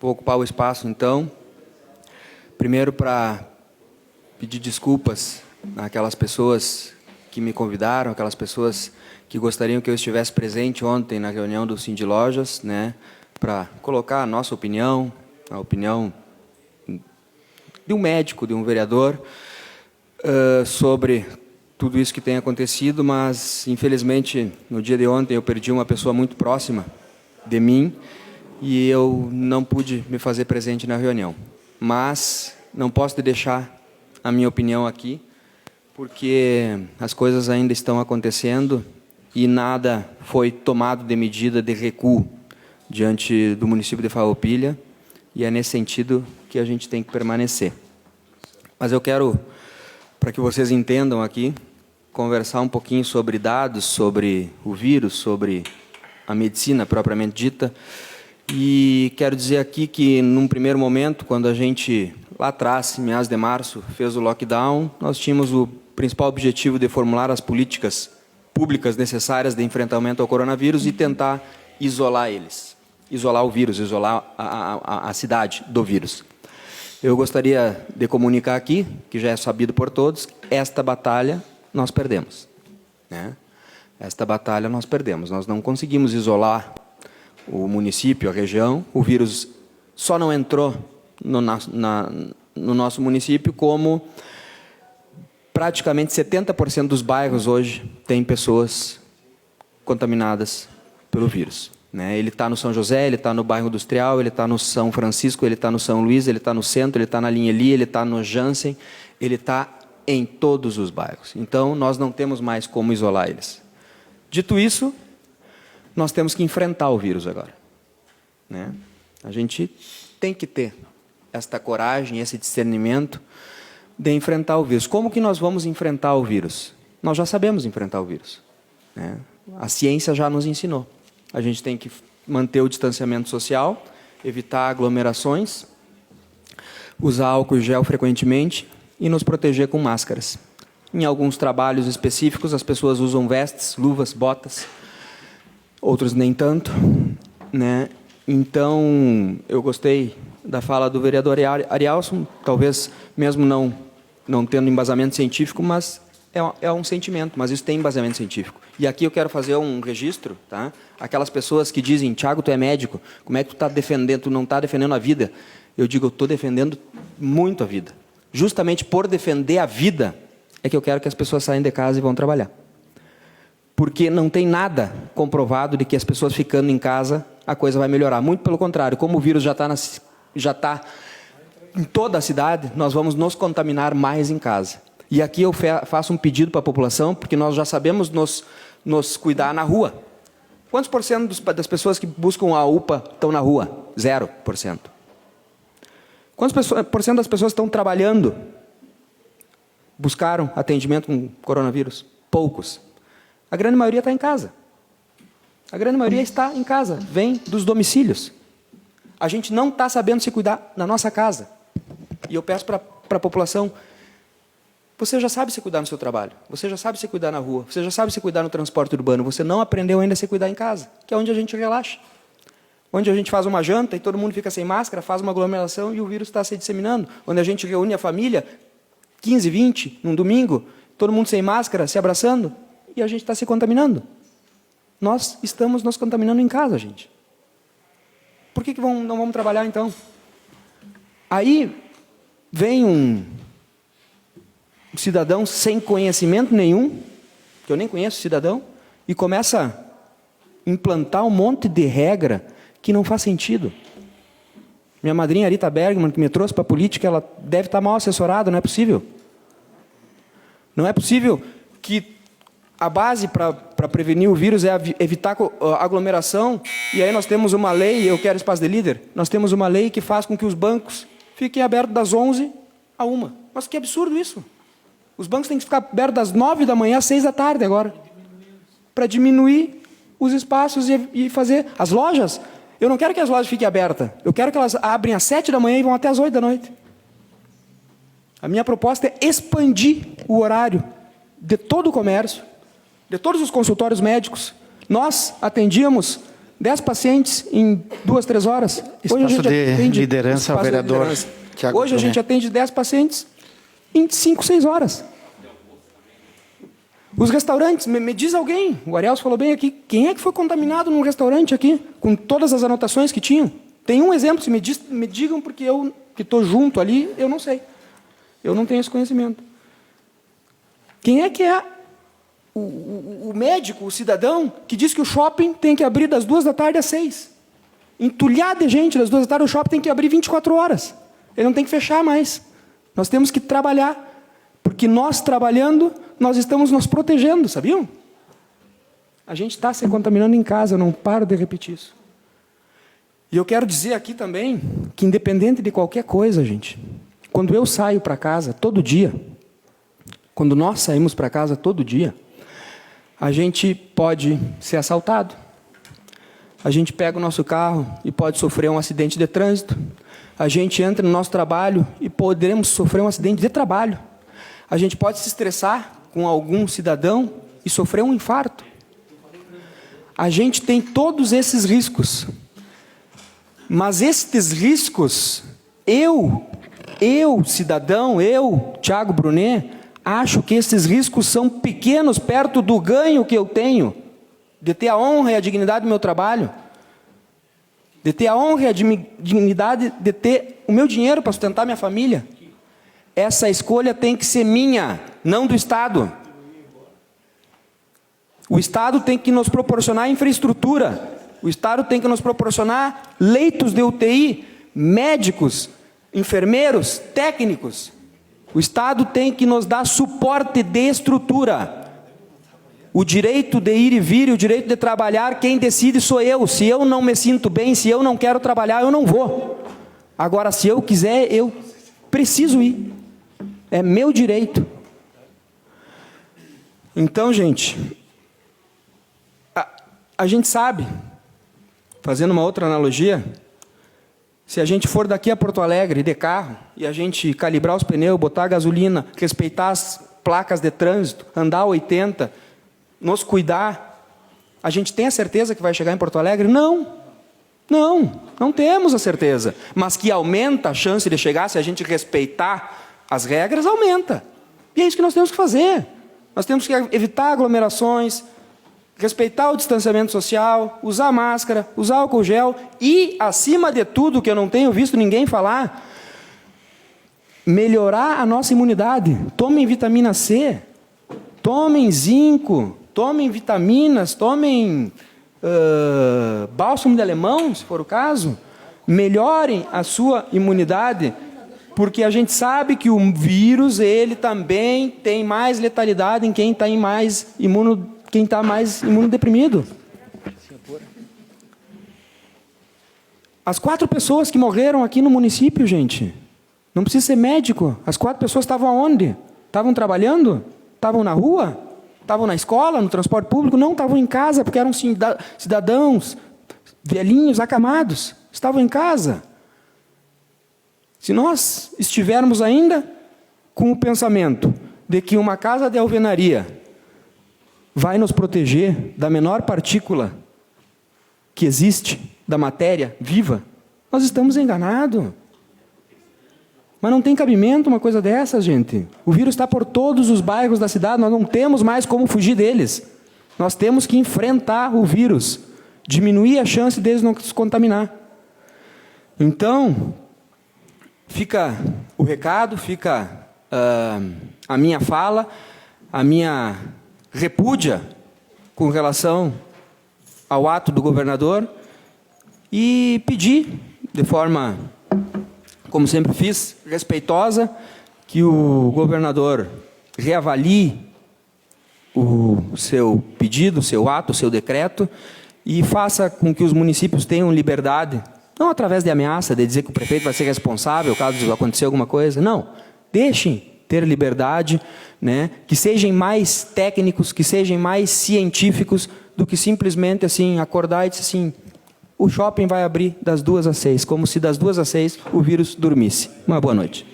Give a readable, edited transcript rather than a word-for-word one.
Vou ocupar o espaço, então, primeiro para pedir desculpas àquelas pessoas que me convidaram, aquelas pessoas que gostariam que eu estivesse presente ontem na reunião do Sindilojas, né, para colocar a nossa opinião, a opinião de um médico, de um vereador, sobre tudo isso que tem acontecido, mas, infelizmente, no dia de ontem eu perdi uma pessoa muito próxima de mim e eu não pude me fazer presente na reunião. Mas não posso deixar a minha opinião aqui, porque as coisas ainda estão acontecendo e nada foi tomado de medida de recuo diante do município de Farroupilha, e é nesse sentido que a gente tem que permanecer. Mas eu quero, para que vocês entendam aqui, conversar um pouquinho sobre dados, sobre o vírus, sobre a medicina propriamente dita. E quero dizer aqui que, num primeiro momento, quando a gente, lá atrás, em meados de março, fez o lockdown, nós tínhamos o principal objetivo de formular as políticas públicas necessárias de enfrentamento ao coronavírus e tentar isolar eles. Isolar o vírus, isolar a cidade do vírus. Eu gostaria de comunicar aqui, que já é sabido por todos, esta batalha nós perdemos, né? Esta batalha nós perdemos. Nós não conseguimos isolar o município, a região. O vírus só não entrou no nosso município, como praticamente 70% dos bairros hoje têm pessoas contaminadas pelo vírus, né? Ele está no São José, ele está no bairro Industrial, ele está no São Francisco, ele está no São Luís, ele está no centro, ele está na linha Eli, ele está no Jansen, ele está em todos os bairros. Então, nós não temos mais como isolar eles. Dito isso, nós temos que enfrentar o vírus agora, né? A gente tem que ter esta coragem, esse discernimento de enfrentar o vírus. Como que nós vamos enfrentar o vírus? Nós já sabemos enfrentar o vírus, né? A ciência já nos ensinou. A gente tem que manter o distanciamento social, evitar aglomerações, usar álcool e gel frequentemente e nos proteger com máscaras. Em alguns trabalhos específicos, as pessoas usam vestes, luvas, botas, outros nem tanto, né? Então, eu gostei da fala do vereador Arielson, talvez mesmo não tendo embasamento científico, mas é um sentimento, mas isso tem embasamento científico. E aqui eu quero fazer um registro, tá? Aquelas pessoas que dizem: Thiago, tu é médico, como é que tu está defendendo, tu não está defendendo a vida? Eu digo, eu estou defendendo muito a vida. Justamente por defender a vida, é que eu quero que as pessoas saiam de casa e vão trabalhar. Porque não tem nada comprovado de que as pessoas ficando em casa, a coisa vai melhorar. Muito pelo contrário, como o vírus já está em toda a cidade, nós vamos nos contaminar mais em casa. E aqui eu faço um pedido para a população, porque nós já sabemos nos cuidar na rua. Quantos por cento das pessoas que buscam a UPA estão na rua? 0%. Quantos por cento das pessoas estão trabalhando? Buscaram atendimento com coronavírus? Poucos. A grande maioria está em casa. A grande maioria está em casa, vem dos domicílios. A gente não está sabendo se cuidar na nossa casa. E eu peço para a população: você já sabe se cuidar no seu trabalho, você já sabe se cuidar na rua, você já sabe se cuidar no transporte urbano, você não aprendeu ainda a se cuidar em casa, que é onde a gente relaxa. Onde a gente faz uma janta e todo mundo fica sem máscara, faz uma aglomeração e o vírus está se disseminando. Onde a gente reúne a família, 15, 20, num domingo, todo mundo sem máscara, se abraçando, e a gente está se contaminando. Nós estamos nos contaminando em casa, gente. Por que não vamos trabalhar, então? Aí vem um cidadão sem conhecimento nenhum, que eu nem conheço o cidadão, e começa a implantar um monte de regra que não faz sentido. Minha madrinha Arita Bergman, que me trouxe para a política, ela deve estar mal assessorada, não é possível. Não é possível que a base para prevenir o vírus é evitar a aglomeração, e aí nós temos uma lei, eu quero espaço de líder, nós temos uma lei que faz com que os bancos fiquem abertos das 11 a 1. Mas que absurdo isso! Os bancos têm que ficar abertos das 9 da manhã às 6 da tarde agora, para diminuir os espaços e fazer... As lojas, eu não quero que as lojas fiquem abertas, eu quero que elas abrem às 7 da manhã e vão até às 8 da noite. A minha proposta é expandir o horário de todo o comércio, de todos os consultórios médicos. Nós atendíamos 10 pacientes em 2, 3 horas. Espaço de liderança ao vereador Thiago Hoje a Brunet. gente atende 10 pacientes em 5, 6 horas. Os restaurantes, me diz alguém, o Ariel falou bem aqui, quem é que foi contaminado num restaurante aqui, com todas as anotações que tinham? Tem um exemplo, se me digam, porque eu, que estou junto ali, eu não sei. Eu não tenho esse conhecimento. Quem é que é o médico, o cidadão, que diz que o shopping tem que abrir das 2 da tarde às 6? Entulhado de gente, das 2 da tarde o shopping tem que abrir 24 horas. Ele não tem que fechar mais. Nós temos que trabalhar. Porque nós trabalhando, nós estamos nos protegendo, sabiam? A gente está se contaminando em casa, eu não paro de repetir isso. E eu quero dizer aqui também, que independente de qualquer coisa, gente, quando eu saio para casa todo dia, quando nós saímos para casa todo dia, a gente pode ser assaltado. A gente pega o nosso carro e pode sofrer um acidente de trânsito. A gente entra no nosso trabalho e poderemos sofrer um acidente de trabalho. A gente pode se estressar com algum cidadão e sofrer um infarto. A gente tem todos esses riscos. Mas estes riscos, eu, cidadão, Thiago Brunet, acho que esses riscos são pequenos perto do ganho que eu tenho de ter a honra e a dignidade do meu trabalho, de ter a honra e a dignidade de ter o meu dinheiro para sustentar minha família. Essa escolha tem que ser minha, não do Estado. O Estado tem que nos proporcionar infraestrutura. O Estado tem que nos proporcionar leitos de UTI, médicos, enfermeiros, técnicos. O Estado tem que nos dar suporte de estrutura. O direito de ir e vir, o direito de trabalhar, quem decide sou eu. Se eu não me sinto bem, se eu não quero trabalhar, eu não vou. Agora, se eu quiser, eu preciso ir. É meu direito. Então, gente, a gente sabe, fazendo uma outra analogia, se a gente for daqui a Porto Alegre de carro, e a gente calibrar os pneus, botar gasolina, respeitar as placas de trânsito, andar 80, nos cuidar, a gente tem a certeza que vai chegar em Porto Alegre? Não temos a certeza. Mas que aumenta a chance de chegar, se a gente respeitar as regras, aumenta. E é isso que nós temos que fazer. Nós temos que evitar aglomerações, respeitar o distanciamento social, usar máscara, usar álcool gel e, acima de tudo, que eu não tenho visto ninguém falar, melhorar a nossa imunidade. Tomem vitamina C, tomem zinco, tomem vitaminas, tomem bálsamo de alemão, se for o caso. Melhorem a sua imunidade, porque a gente sabe que o vírus, ele também tem mais letalidade em quem está mais imunodeprimido. As 4 pessoas que morreram aqui no município, gente, não precisa ser médico. As 4 pessoas estavam aonde? Estavam trabalhando? Estavam na rua? Estavam na escola, no transporte público? Não, estavam em casa, porque eram cidadãos, velhinhos, acamados. Estavam em casa. Se nós estivermos ainda com o pensamento de que uma casa de alvenaria vai nos proteger da menor partícula que existe da matéria viva, nós estamos enganados. Mas não tem cabimento uma coisa dessa, gente. O vírus está por todos os bairros da cidade, nós não temos mais como fugir deles. Nós temos que enfrentar o vírus, diminuir a chance deles não se contaminar. Então, fica o recado, fica a minha fala, a minha repúdia com relação ao ato do governador e pedir, de forma, como sempre fiz, respeitosa, que o governador reavalie o seu pedido, o seu ato, o seu decreto e faça com que os municípios tenham liberdade, não através de ameaça, de dizer que o prefeito vai ser responsável caso acontecer alguma coisa, não. Deixem ter liberdade, né? Que sejam mais técnicos, que sejam mais científicos do que simplesmente assim, acordar e dizer assim, o shopping vai abrir das 2 às 6, como se das 2 às 6 o vírus dormisse. Uma boa noite.